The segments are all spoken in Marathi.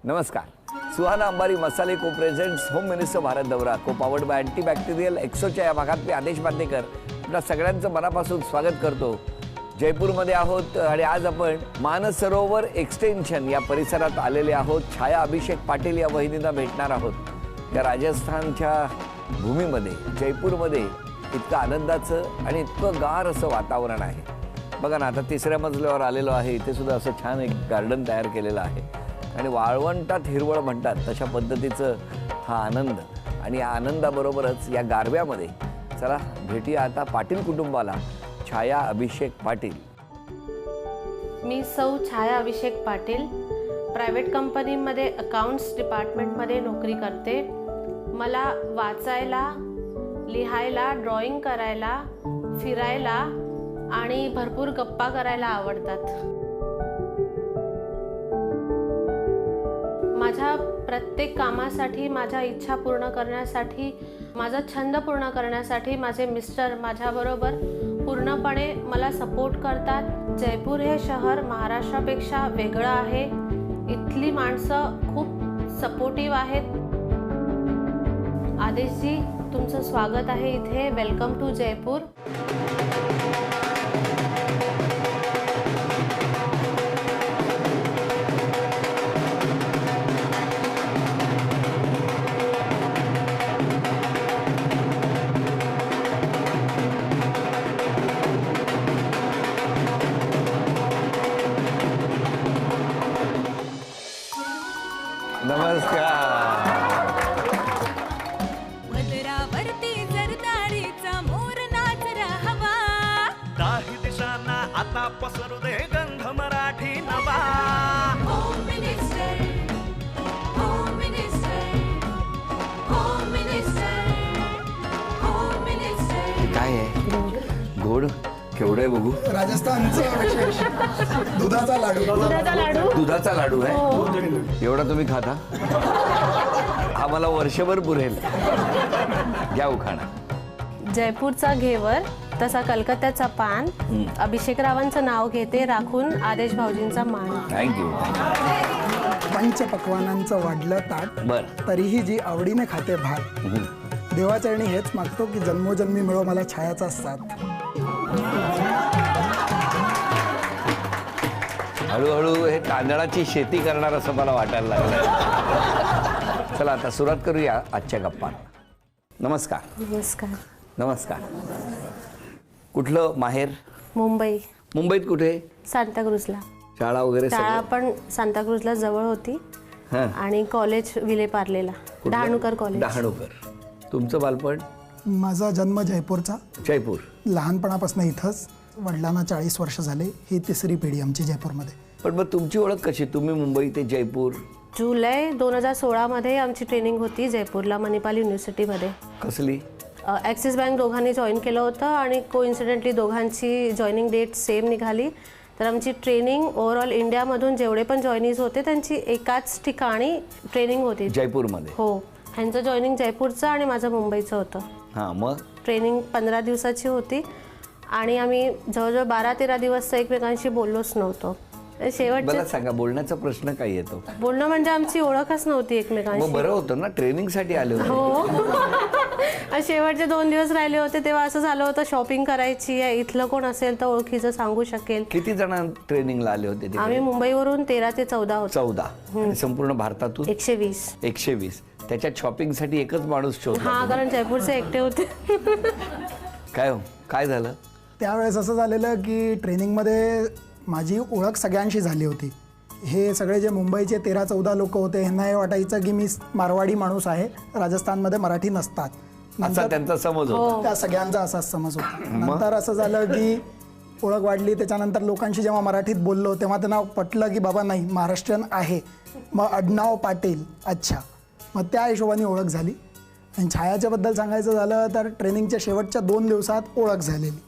नमस्कार. सुहाना अंबारी मसाले को प्रेझेंट्स होम मिनिस्टर भारत दौरा को पावर्ड बाय अँटीबॅक्टेरियल एक्सोच्या या भागात मी आदेश बांदेकर आपल्या सगळ्यांचं मनापासून स्वागत करतो. जयपूरमध्ये आहोत आणि आज आपण मानस सरोवर एक्सटेन्शन या परिसरात आलेले आहोत. छाया अभिषेक पाटील या वहिनींना भेटणार आहोत. या राजस्थानच्या भूमीमध्ये जयपूरमध्ये इतकं आनंदाचं आणि इतकं गार असं वातावरण आहे. बघा ना, आता तिसऱ्या मजल्यावर आलेलो आहे. इथे सुद्धा असं छान एक गार्डन तयार केलेलं आहे आणि वाळवंटात हिरवळ म्हणतात तशा पद्धतीचं हा आनंद. आणि या आनंदाबरोबरच या गारव्यामध्ये चला भेटूया आता पाटील कुटुंबाला. छाया अभिषेक पाटील. मी सौ छाया अभिषेक पाटील प्रायव्हेट कंपनीमध्ये अकाउंट्स डिपार्टमेंटमध्ये नोकरी करते. मला वाचायला, लिहायला, ड्रॉइंग करायला, फिरायला आणि भरपूर गप्पा करायला आवडतात. माझ्या प्रत्येक कामासाठी, माझ्या इच्छा पूर्ण करण्यासाठी, माझा छंद पूर्ण करण्यासाठी माझे मिस्टर माझ्याबरोबर पूर्णपणे मला सपोर्ट करतात. जयपूर हे शहर महाराष्ट्रापेक्षा वेगळं आहे. इथली माणसं खूप सपोर्टिव्ह आहेत. आदेशजी, तुमचं स्वागत आहे इथे. Welcome to Jaipur. नमस्कार. मदरावरती जरदारीचा मोर नाचरा हवा. दाही दिशांना आता पसरू दे गंध मराठी नवा. Home minister, home minister, home minister, home minister. काय आहे? गोड केवढं आहे बघू. राजस्थानचा विशेष दुधाचा लाडू. दुधाचा लाडू आहे. एवढा तुम्ही खाता? हा मला वर्षभर पुरेल. घ्या उखाणा. जयपूरचा घेवर तसा कलकत्त्याचा पान. अभिषेकरावांचं नाव घेते राखून आदेश भाऊजींचा मान. थँक्यू. पंचपक्वानांचं वाढलं ताट, बरं. तरीही जी आवडीने खाते भात. देवाचरणी हेच मागतो की जन्मोजन्मी मिळो मला छायाचा साथ. हळूहळू हे तांदळाची शेती करणार असं मला वाटायला लागलं. चला आता सुरुवात करूया आजच्या गप्पा. नमस्कार. नमस्कार. नमस्कार. कुठलं माहेर? मुंबई. मुंबईत कुठे? सांताक्रूजला. शाळा वगैरे शाळा पण सांताक्रूजला जवळ होती हां. आणि कॉलेज विलेपार्लेला. डहाणूकर कॉलेज. डहाणूकर. तुमचं बालपण? माझा जन्म जयपूरचा. जयपूर. लहानपणापासून इथंच. वडिलांना 40 वर्ष झाले. ही तिसरी पिढी आमची जयपूरमध्ये. पण मग तुमची ओळख कशी? तुम्ही मुंबई ते जयपूर? जुलै 2016 आमची ट्रेनिंग होती जयपूरला मणिपाल युनिव्हर्सिटीमध्ये. कसली? ॲक्सिस बँक दोघांनी जॉईन केलं होतं आणि कोइन्सिडेंटली दोघांची जॉईनिंग डेट सेम निघाली. तर आमची ट्रेनिंग ओव्हरऑल इंडियामधून जेवढे पण जॉईनीज होते त्यांची एकाच ठिकाणी ट्रेनिंग होती. जयपूरमध्ये? हो. ह्यांचं जॉईनिंग जयपूरचं आणि माझं मुंबईचं होतं. हां. मग ट्रेनिंग 15 दिवसाची होती आणि आम्ही जवळजवळ 12-13 दिवस एकमेकांशी बोललोच नव्हतो. शेवटचं मला सांगा, बोलण्याचा प्रश्न काय येतो? बोलणं म्हणजे आमची ओळखच नव्हती मग एकमेकांशी. बरं होतं ना, ट्रेनिंगसाठी आले होते. हो. शेवटचे 2 दिवस राहिले होते तेव्हा असं झालं होतं शॉपिंग करायची आहे. इथलं कोण असेल तर ओळखीचं सांगू शकेल. किती जण ट्रेनिंगला आले होते तिकडे? आम्ही मुंबईवरून 13 ते 14 होतो. 14. आणि संपूर्ण भारतातून 120. 120. त्याच्यात शॉपिंगसाठी एकच माणूस शोधला. हा, कारण जयपूरचे एकटे होते. काय हो, काय झालं? त्यावेळेस असं झालेलं की ट्रेनिंगमध्ये माझी ओळख सगळ्यांशी झाली होती. हे सगळे जे मुंबईचे 13-14 लोक होते ह्यांना हे वाटायचं की मी मारवाडी माणूस आहे, राजस्थानमध्ये मराठी नसतात. असा त्यांचा समज होता. त्या सगळ्यांचा असाच समज होता. नंतर असं झालं की ओळख वाढली. त्याच्यानंतर लोकांशी जेव्हा मराठीत बोललो तेव्हा त्यांना पटलं की बाबा नाही, महाराष्ट्रीयन आहे. मग आडनाव पाटील. अच्छा. मग त्या हिशोबाने ओळख झाली. आणि छायाच्याबद्दल सांगायचं झालं तर ट्रेनिंगच्या शेवटच्या 2 दिवसात ओळख झालेली.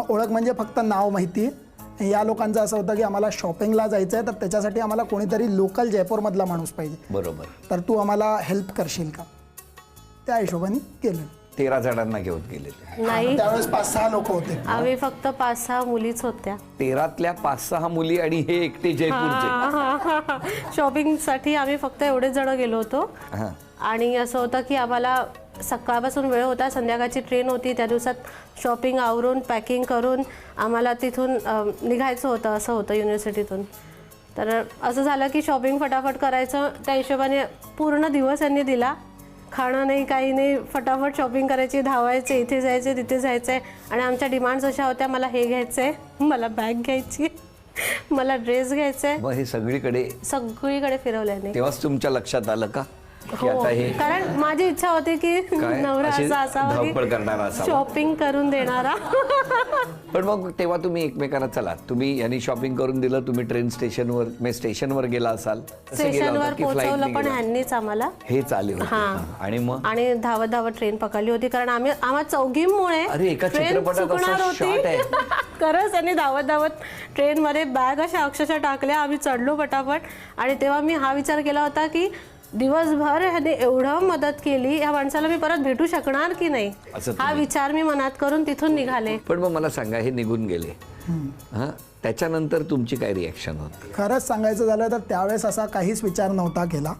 ओळख म्हणजे फक्त नाव माहिती आहे. या लोकांचं असं होतं की आम्हाला शॉपिंगला जायचं आहे तर त्याच्यासाठी आम्हाला कोणीतरी लोकल जयपूरमधला माणूस पाहिजे. बरोबर. तर तू आम्हाला हेल्प करशील का? त्या हिशोबाने केलं. 13 जणांना घेऊन गेले. नाही, त्यावेळेस 5-6 लोक होते. आम्ही फक्त 5-6 मुलीच होत्या. 13तल्या 5-6 मुली आणि हे एकटे जयपूरचे. शॉपिंगसाठी आम्ही फक्त एवढेच जण गेलो होतो. हां. आणि असं होतं की आम्हाला सकाळपासून वेळ होता, संध्याकाळची ट्रेन होती, त्या दिवसात शॉपिंग आवरून पॅकिंग करून आम्हाला तिथून निघायचं होतं, असं होतं युनिव्हर्सिटीतून. तर असं झालं की शॉपिंग फटाफट करायचं, त्या हिशोबाने पूर्ण दिवस यांनी दिला. खाणं नाही, काही नाही, फटाफट शॉपिंग करायची, धावायचे, इथे जायचे, तिथे जायचे. आणि आमच्या डिमांड्स अशा होत्या, मला हे घ्यायचं आहे, मला बॅग घ्यायची, मला ड्रेस घ्यायचा आहे. मग हे सगळीकडे फिरवल्याने तेव्हाच तुमच्या लक्षात आलं का की हो, आता हे कारण माझी इच्छा होती की काय नवरा अशी असा असावा धावपळ करणारा की असावा. शॉपिंग करून देणारा. पण मग तेव्हा तुम्ही एकमेकांना चला, तुम्ही यांनी शॉपिंग करून दिलं, तुम्ही ट्रेन स्टेशनवर गेला असाल, कसं गेला होता स्टेशनवर की पोहोचवलं फ्लाईटने पण गेला? ह्यांनीच आम्हाला. हे चालू होते. हां. आणि मग आणि धावत धावत ट्रेन पकडली होती, कारण आम्हा चौघींमुळे अरे, एका ट्रेन चित्रपटात असा चुकणार shot आहे. खरंच त्यांनी धावत धावत ट्रेनमध्ये बॅग अशा अक्षरशः टाकल्या, आम्ही चढलो पटापट. आणि तेव्हा मी हा विचार केला होता की दिवसभर ह्याने एवढं मदत केली, ह्या माणसाला मी परत भेटू शकणार की नाही, असं हा तुम्ही- विचार मी मनात करून तिथून निघाले. पण मग मला सांगा, हे निघून गेले, हां, त्याच्यानंतर तुमची काय रिॲक्शन होती? खरंच सांगायचं झालं तर त्यावेळेस असा काहीच विचार नव्हता केला.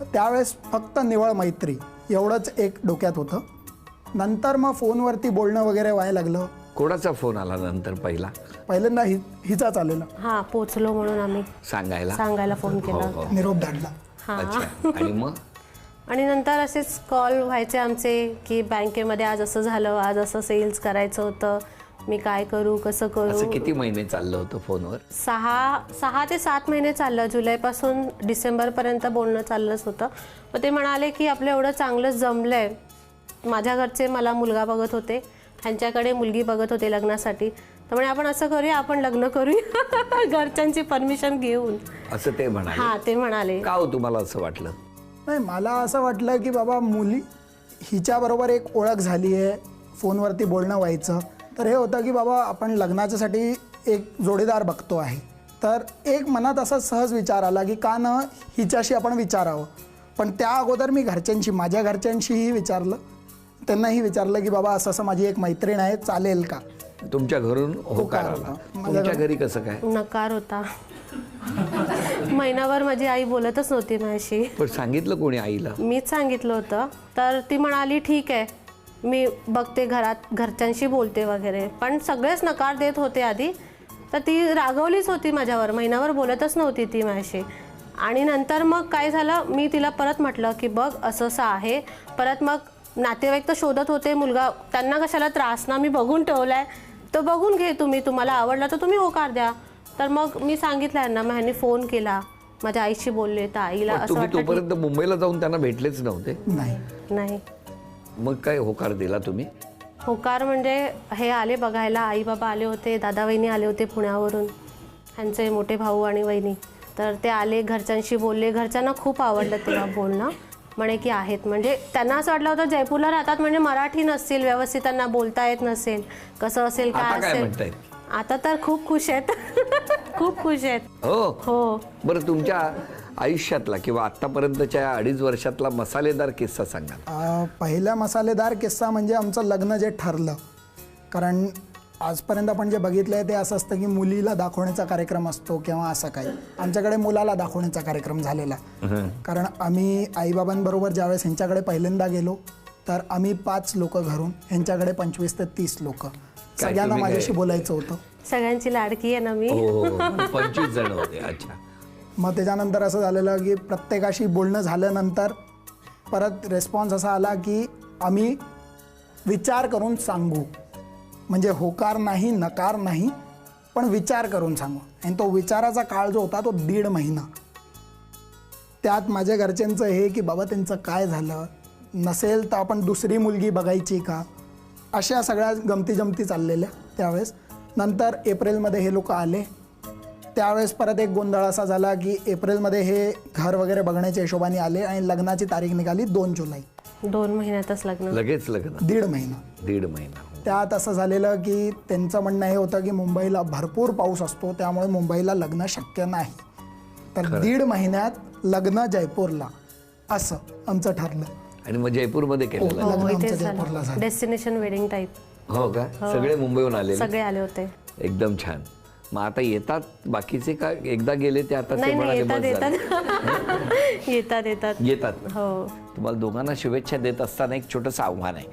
त्यावेळेस फक्त निवळ मैत्री एवढंच एक डोक्यात होतं. नंतर मग फोनवरती बोलणं वगैरे व्हायला लागलं. कोणाचा फोन आला नंतर पहिल्यांदा हिचाच आलेला, हा, पोचलो म्हणून आम्ही सांगायला फोन केला. हो. निरोप धाडला. अच्छा. आणि मग आणि नंतर असेच कॉल व्हायचे आमचे की बँकेमध्ये आज असं झालं, आज असं सेल्स करायचं होतं, मी काय करू, कसं करू. असं किती महिने चाललं होतं फोनवर? 6 ते 7 महिने चाललं. जुलैपासून डिसेंबरपर्यंत बोलणं चाललंच होतं. मग ते म्हणाले की आपलं एवढं चांगलं जमलंय. माझ्या घरचे मला मुलगा बघत होते, ह्यांच्याकडे मुलगी बघत होते लग्नासाठी. त्यामुळे आपण असं करूया, आपण लग्न करूया घरच्यांची परमिशन घेऊन, असं ते म्हणाले. हा, ते म्हणाले. का हो तुम्हाला असं वाटलं? नाही, मला असं वाटलं की बाबा हिच्याबरोबर एक ओळख झाली आहे, फोनवरती बोलणं व्हायचं. तर हे होतं की बाबा आपण लग्नाच्यासाठी एक जोडीदार बघतो आहे. तर एक मनात असा सहज विचार आला की का न हिच्याशी आपण विचारावं. पण त्या अगोदर मी माझ्या घरच्यांशीही विचारलं, त्यांनाही विचारलं की बाबा असं माझी एक मैत्रीण आहे, चालेल का. तुमच्या घरून होकार आला. तुमच्या घरी कसं काय? नकार होता. महिनाभर माझी आई बोलतच नव्हती माझ्याशी. पण सांगितलं कोणी आईला? मीच सांगितलं होतं. तर ती म्हणाली ठीक आहे, मी बघते, घरच्यांशी बोलते वगैरे. पण सगळेच नकार देत होते आधी. तर ती रागवलीच होती माझ्यावर, महिनाभर बोलतच नव्हती ती माझ्याशी. आणि नंतर मग काय झालं, मी तिला परत म्हटलं की बघ असं असं आहे. परत मग नातेवाईक तर शोधत होते मुलगा, त्यांना कशाला त्रास ना, मी बघून ठेवलाय, तर बघून घे तुम्ही, तुम्हाला आवडला तर तुम्ही होकार द्या. तर मग मी सांगितलं यांना. मग ह्यांनी फोन केला, माझ्या आईशी बोलले, तर आईला पण असं तुम्ही वाटलं तोपर्यंत मुंबईला जाऊन त्यांना भेटलेच नव्हते? नाही. की नाही. मग काय होकार दिला तुम्ही? होकार म्हणजे हे आले बघायला, आई बाबा आले होते, दादा वहिनी आले होते पुण्यावरून, ह्यांचे मोठे भाऊ आणि वहिनी. तर ते आले, घरच्यांशी बोलले. घरच्यांना खूप आवडलं तेव्हा बोलणं, म्हणे की आहेत. म्हणजे त्यांना असं वाटलं होतं जयपूरला राहतात म्हणजे मराठी नसतील व्यवस्थित, त्यांना बोलता येत नसेल, कसं असेल, आता काय काय असेल. म्हणतायत? आता तर खूप खुश आहेत. खूप खुश आहेत. हो. बरं, तुमच्या आयुष्यातला किंवा आतापर्यंतच्या 2.5 वर्षातला मसालेदार किस्सा सांगा. पहिला मसालेदार किस्सा म्हणजे आमचं लग्न जे ठरलं. कारण आजपर्यंत आपण जे बघितलं आहे ते असं असतं की मुलीला दाखवण्याचा कार्यक्रम असतो किंवा असं काही. आमच्याकडे मुलाला दाखवण्याचा कार्यक्रम झालेला. कारण आम्ही आईबाबांबरोबर ज्यावेळेस ह्यांच्याकडे पहिल्यांदा गेलो तर आम्ही 5 लोक घरून, ह्यांच्याकडे 25 ते 30 लोक. सगळ्यांना तुम्ही माझ्याशी काय? बोलायचं होतं. सगळ्यांची लाडकी आहे ना मी. हो, 25 जण होते. अच्छा. मग त्याच्यानंतर असं झालेलं की प्रत्येकाशी बोलणं झाल्यानंतर परत रिस्पॉन्स असा आला की आम्ही विचार करून सांगू. म्हणजे होकार नाही, नकार नाही, पण विचार करून सांगू. आणि तो विचाराचा काळ जो होता तो 1.5 महिना. त्यात माझ्या घरच्यांचं हे की बाबा त्यांचं काय झालं, नसेल तर आपण दुसरी मुलगी बघायची का, अशा सगळ्या गमती चाललेल्या त्यावेळेस. नंतर एप्रिलमध्ये हे लोक आले. त्यावेळेस परत एक गोंधळ असा झाला की एप्रिलमध्ये हे घर वगैरे बघण्याच्या हिशोबाने आले आणि लग्नाची तारीख निघाली 2 जुलै. 2 महिन्यातच लग्न. लगेच लग्न? 1.5 महिना. 1.5 महिना. त्यात असं झालेलं की त्यांचं म्हणणं हे होतं की मुंबईला भरपूर पाऊस असतो, त्यामुळे मुंबईला लग्न शक्य नाही. तर 1.5 महिन्यात लग्न जयपूरला, असं आमचं ठरलं. आणि मग जयपूरमध्ये केलेलं लग्न आमचं इथेच जयपूरला झालं झालं. Destination wedding type. हो का? सगळे मुंबईहून आलेले? सगळे आले होते. एकदम छान. मग आता येतात बाकीचे का एकदा गेले ते आता ते नाही म्हणाले येतात बस येतात झालं. येतात येतात. येतात ना? हो. तुम्हाला दोघांना शुभेच्छा देत असताना एक छोटंसं आव्हान आहे.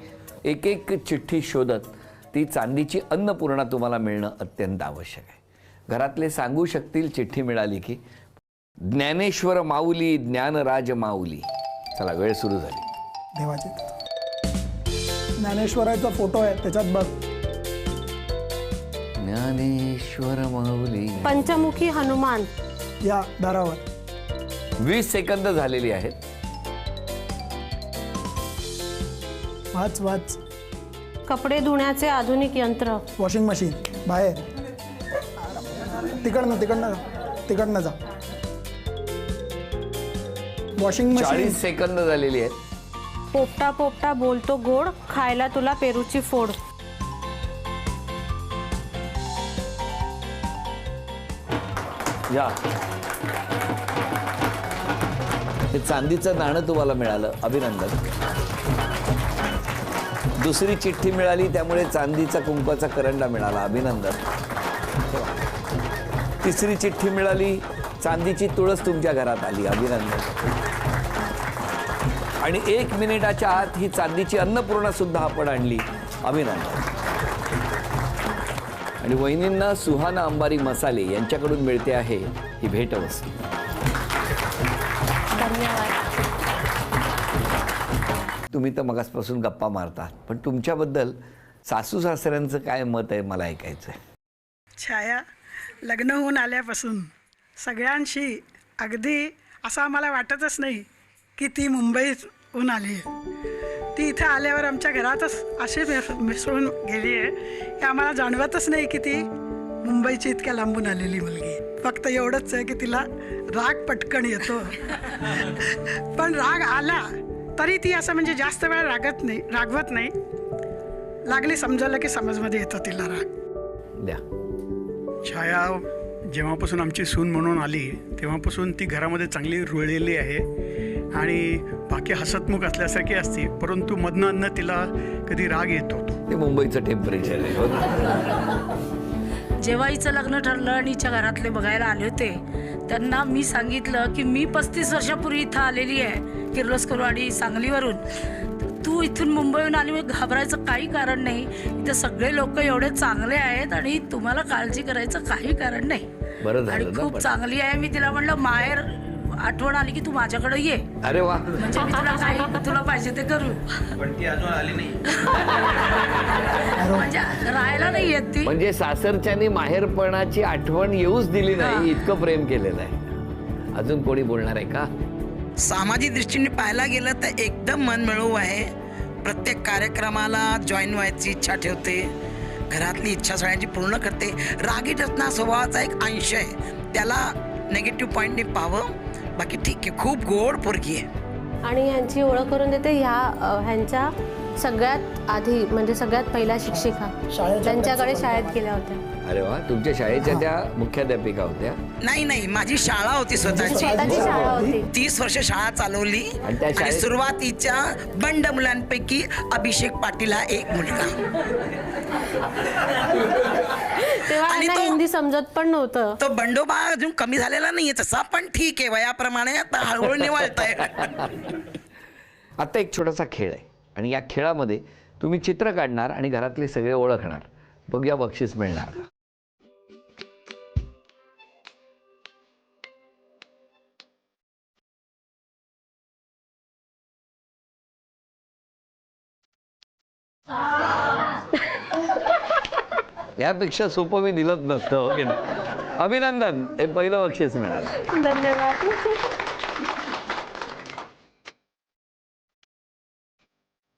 एक एक चिठ्ठी शोधत ती चांदीची अन्नपूर्णा तुम्हाला मिळणं अत्यंत आवश्यक आहे. घरातले सांगू शकतील चिठ्ठी मिळाली की ज्ञानेश्वर माऊली ज्ञानराज माऊली. चला वेळ सुरू झाली. देवाचे ज्ञानेश्वराचा फोटो आहे त्याच्यात बघ. ज्ञानेश्वर माऊली. पंचमुखी हनुमान. या दारावर 20 सेकंद झालेली आहेत. वाच वाच. कपडे धुण्याचे आधुनिक यंत्र. Washing machine. बाहेर तिकडनं जा. Washing machine. 40 सेकंद झालेली आहेत. पोपटा पोपटा बोलतो गोड, खायला तुला पेरूची फोड. या हे चांदीचं नाणं तुम्हाला मिळालं, अभिनंदन. दुसरी चिठ्ठी मिळाली त्यामुळे चांदीचा कुंकवाचा करंडा मिळाला, अभिनंदन. तिसरी चिठ्ठी मिळाली, चांदीची तुळस तुमच्या घरात आली, अभिनंदन. आणि 1 मिनिटाच्या आत ही चांदीची अन्नपूर्णा सुद्धा आपण आणली, अभिनंदन. आणि वहिनींना सुहाना अंबारी मसाले यांच्याकडून मिळते आहे ही भेटवस्तू. धन्यवाद. तुम्ही तर मगासपासून गप्पा मारता, पण तुमच्याबद्दल सासू सासऱ्यांचं काय मत आहे मला ऐकायचं आहे. छाया लग्न होऊन आल्यापासून सगळ्यांशी अगदी असं आम्हाला वाटतच नाही की ती मुंबईहून आली आहे. ती इथं आल्यावर आमच्या घरातच अशी मिसळून गेली आहे की आम्हाला जाणवतच नाही की ती मुंबईची इतक्या लांबून आलेली मुलगी. फक्त एवढंच आहे की तिला राग पटकन येतो. पण राग आला तरी ती असं म्हणजे जास्त वेळ रागवत नाही. लागली समजलं की समजमध्ये येतो तिला राग. द्या. छाया जेव्हापासून आमची सून म्हणून आली तेव्हापासून ती घरामध्ये चांगली रुळलेली आहे आणि बाकी हसतमुख असल्यासारखी असते, परंतु मधनं तिला कधी राग येतो. ते मुंबईचं टेम्परेचर आहे, हो ना? जेव्हा हिचं लग्न ठरलं आणि हिच्या घरातले बघायला आले होते त्यांना मी सांगितलं की मी 35 वर्षापूर्वी इथं आलेली आहे किर्लोस्करवाडी सांगलीवरून. तू इथून मुंबईहून आली मग घाबरायचं काही कारण नाही. इथं सगळे लोक एवढे चांगले आहेत आणि तुम्हाला काळजी करायचं काही कारण नाही. बरं झालं आणि ना खूप पण. चांगली आहे. मी तिला म्हणलं माहेर आठवण आली की तू माझ्याकडे ये, अरे वा. म्हणजे मी तुला काही तुला पाहिजे ते करू. पण ती अजून आली नाही. म्हणजे राहायला नाही येत ती. म्हणजे सासरच्यानी माहेरपणाची आठवण येऊच दिली नाही, इतकं प्रेम केलेलं आहे. अजून कोणी बोलणार आहे का? सामाजिक दृष्टीने पाहायला गेलं तर एकदम मनमिळावू आहे. प्रत्येक कार्यक्रमाला जॉईन व्हायची इच्छा ठेवते, घरातली इच्छा सगळ्यांची पूर्ण करते. रागीट असणं स्वभावाचा एक अंश आहे, त्याला नेगेटिव्ह पॉईंटने पाहावं. बाकी ठीक आहे, खूप गोड पोरगी आहे. आणि ह्यांची ओळख करून देते ह्यांच्या सगळ्यात आधी म्हणजे सगळ्यात पहिल्या शिक्षिका त्यांच्याकडे शाळेत गेल्या होत्या. अरे वा. तुमच्या शाळेच्या त्या मुख्याध्यापिका होत्या? नाही, माझी शाळा होती स्वतःची. स्वतःची शाळा होती. 30 वर्ष शाळा चालवली आणि त्या आणि शाळेत- सुरुवातीच्या बंड मुलांपैकी अभिषेक पाटील हा एक मुलगा. तेव्हा आणि त्यांना तो- हिंदी समजत पण नव्हतं. तो बंडोबा अजून कमी झालेला नाहीये तसा, पण ठीक आहे, वयाप्रमाणे आता हळूहळू निवळताय. आता एक छोटासा खेळ आहे आणि या खेळामध्ये तुम्ही चित्र काढणार आणि घरातले सगळे ओळखणार. बघूया बक्षीस मिळणार का? यापेक्षा सोपं मी दिलंच नसतं, हो की नाही? अभिनंदन, हे पहिलं बक्षीस मिळालं. धन्यवाद.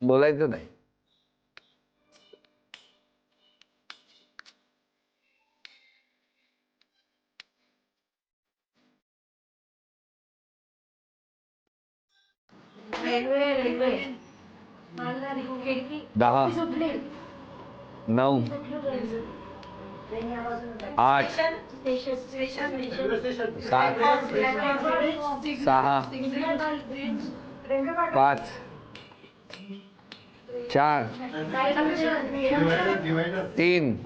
बोलायचं नाही. दहा, 9, 8, 7, 6, 5, 4 3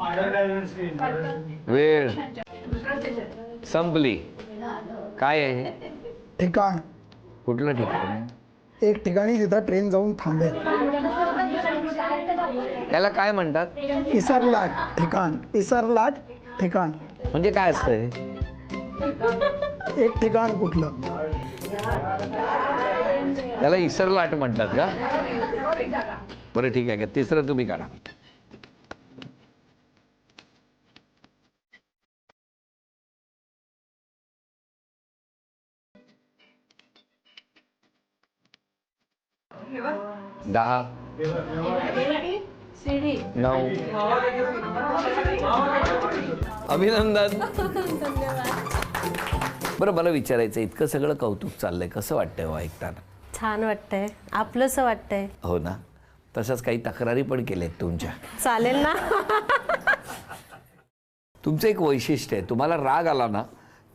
वेळ संपली. काय आहे? ठिकाण. कुठलं ठिकाण? एक ठिकाणी तिथं ट्रेन जाऊन थांबेल. त्याला काय म्हणतात? इसरलाट ठिकाण. इसरलाट ठिकाण म्हणजे काय असतंय? एक ठिकाण कुठलं? त्याला इसरलाट म्हणतात का? बरं ठीक आहे. तिसरं तुम्ही काढा. दहा 9 अभिनंदन. बरं मला विचारायचं, इतकं सगळं कौतुक चाललंय, कसं वाटतंय हो ऐकताना? छान वाटतंय, आपलंसं वाटतंय. हो ना. तसंच काही तक्रारी पण केल्यात तुमच्या. चालेल ना. तुमचं एक वैशिष्ट्य आहे, तुम्हाला राग आला ना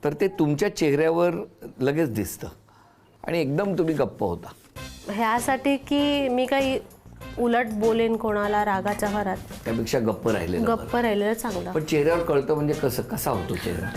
तर ते तुमच्या चेहऱ्यावर लगेच दिसतं आणि एकदम तुम्ही गप्प होता. ह्यासाठी की मी काही उलट बोलेन कोणाला रागाच्या भरात, त्यापेक्षा गप्प राहिलेलं गप्प राहिलेलं चांगलं. बरं. पण चेहऱ्यावर कळतं म्हणजे कसा होतो चेहरा?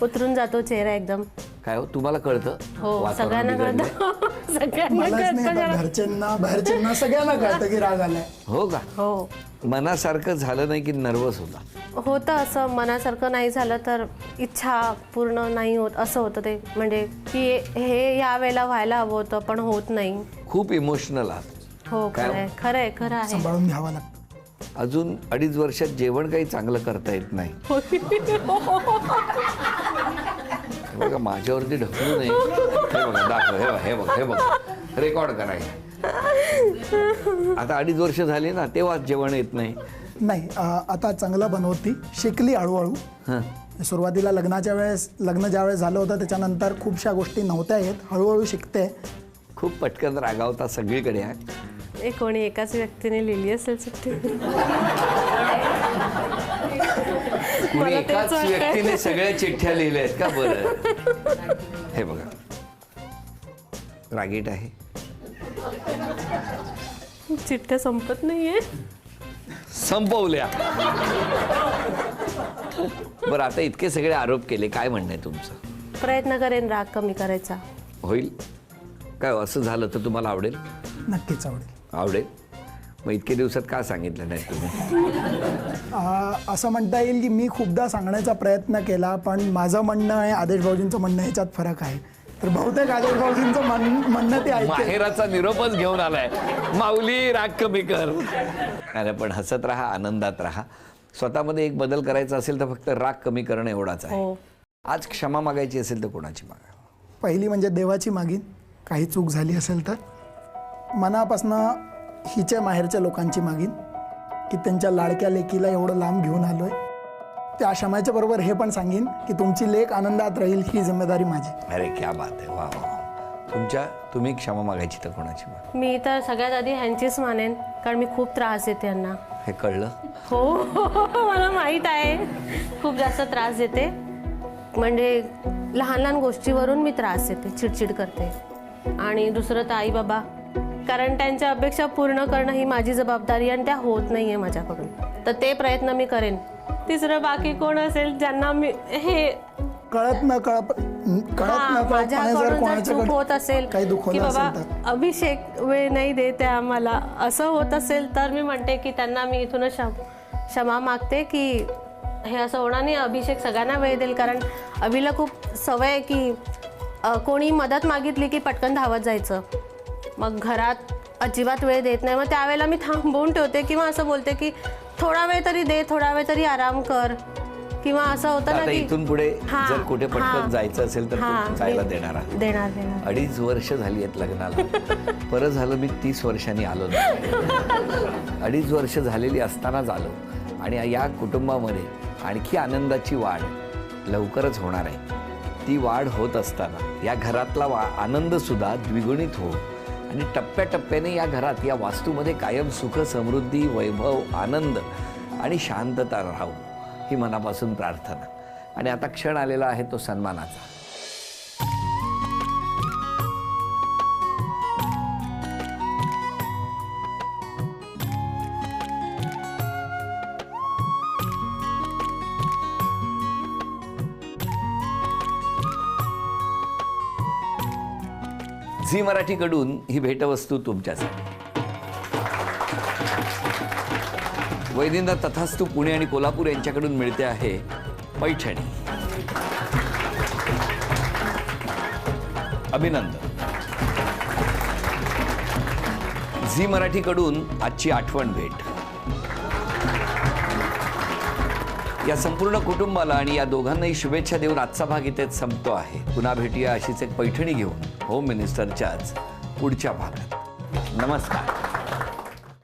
उतरून जातो चेहरा एकदम. काय हो, तुम्हाला कळतं? हो, वातावरण सगळ्यांना बिघडलंय? कळतं. सगळ्यांना मलाच नाही कळतं आता, जरा. घरच्यांना बाहेरच्यांना सगळ्यांना कळतं की राग आलाय. हो का? हो, मनासारखं झालं नाही की नर्वस होता? होतं असं. मनासारखं नाही झालं तर इच्छा पूर्ण नाही होत असं होतं ते. म्हणजे की हे या वेळेला व्हायला हवं होतं पण होत नाही. खूप इमोशनल आहात. हो, काय? खरं आहे. सांभाळून घ्यावं लागतं. अजून 2.5 वर्षात जेवण काही चांगलं करता येत नाही. हे बघा, माझ्यावरती ढकलू नये. हे बघा, दाखव. हे बघ रेकॉर्ड करायचं. आता 2.5 वर्ष झाली ना, तेव्हा जेवण येत नाही. नाही, आता चांगलं बनवती, शिकली हळूहळू. सुरुवातीला लग्न ज्यावेळेस झालं होतं त्याच्यानंतर खूपशा गोष्टी नव्हत्या येत, हळूहळू शिकते. खूप पटकन रागावता सगळीकडे आहे. कोणी एकाच व्यक्तीने लिहिली असेल चिठ्ठी. कुणी एकाच व्यक्तीने सगळ्या चिठ्ठ्या लिहिल्या आहेत का? बरं, हे बघा, रागीट आहे. चिठ्ठ्या संपत नाहीये. संपवल्या. बरं, आता इतके सगळे आरोप केले, काय म्हणणं आहे तुमचं? प्रयत्न करेन राग कमी करायचा. होईल काय? असं झालं तर तुम्हाला आवडेल? नक्कीच आवडेल. आवडेल. मग इतके दिवसात का सांगितलं नाही तुम्ही? असं म्हणता येईल की मी खूपदा सांगण्याचा प्रयत्न केला, पण माझं म्हणणं आहे आदेश भाऊजींचं म्हणणं ह्याच्यात फरक आहे. तर बहुतेक आदेश भाऊजींचं म्हणणं ते ऐकते. माहेराचा निरोपच घेऊन आलाय. माऊली, राग कमी कर. अरे पण हसत राहा, आनंदात राहा. स्वतःमध्ये एक बदल करायचा असेल तर फक्त राग कमी करणं एवढाच आहे. आज क्षमा मागायची असेल तर कोणाची मागा? पहिली म्हणजे देवाची मागीन, काही चूक झाली असेल तर. मनापासनं हिच्या माहेरच्या लोकांची मागीन की त्यांच्या लाडक्या लेकीला एवढं लांब घेऊन आलोय. त्या क्षमाच्या बरोबर हे पण सांगेन की तुमची लेक आनंदात राहील ही जिम्मेदारी माझी. अरे क्या बात आहे. वा वा. तुम्ही क्षमा मागायची तर कोणाची मागा? मी तर सगळ्यात आधी ह्यांचीच मानेन, कारण मी खूप त्रास देते यांना. हे कळलं? हो, मला माहीत आहे. खूप जास्त त्रास देते. म्हणजे लहान लहान गोष्टीवरून मी त्रास देते, चिडचिड करते. आणि दुसरं तर आई बाबा, कारण त्यांच्या अपेक्षा पूर्ण करणं ही माझी जबाबदारी आणि त्या होत नाही आहे माझ्याकडून. तर ते प्रयत्न मी करेन. तिसरं बाकी कोण असेल ज्यांना मी हे कळत न माझ्याकडून चूक होत असेल की बाबा अभिषेक वेळ नाही देते आम्हाला, असं होत असेल तर मी म्हणते की त्यांना मी इथूनच क्षमा मागते की हे असं होणार नाही. अभिषेक सगळ्यांना वेळ देईल, कारण अभिला खूप सवय आहे की कोणी मदत मागितली की पटकन धावत जायचं. मग घरात अजिबात वेळ देत नाही. मग त्यावेळेला मी थांबवून ठेवते किंवा असं बोलते की थोडा वेळ तरी दे, थोडा वेळ तरी आराम कर. किंवा असं होतं ना की इथून पुढे जर कुठे पटकन जायचं असेल तर जायला देणार. 2.5 वर्ष झाली आहेत लग्नाला. परत झालं मी 30 वर्षांनी आलो नाही. 2.5 वर्ष झालेली असतानाच आलो. आणि या कुटुंबामध्ये आणखी आनंदाची वाढ लवकरच होणार आहे. ती वाढ होत असताना या घरातला आनंद सुद्धा द्विगुणित हो आणि टप्प्याटप्प्याने या घरात, या वास्तूमध्ये कायम सुख, समृद्धी, वैभव, आनंद आणि शांतता राहू ही मनापासून प्रार्थना. आणि आता क्षण आलेला आहे तो सन्मानाचा. झी मराठीकडून ही भेटवस्तू तुमच्यासाठी. वैदिंदा तथास्तू पुणे आणि कोल्हापूर यांच्याकडून मिळते आहे पैठणी. अभिनंदन. झी मराठीकडून आजची आठवण भेट. या संपूर्ण कुटुंबाला आणि या दोघांनाही शुभेच्छा देऊन आजचा भाग इथेच संपतो आहे. पुन्हा भेटूया अशीच एक पैठणी घेऊन होम मिनिस्टरच्याच पुढच्या भागात. नमस्कार.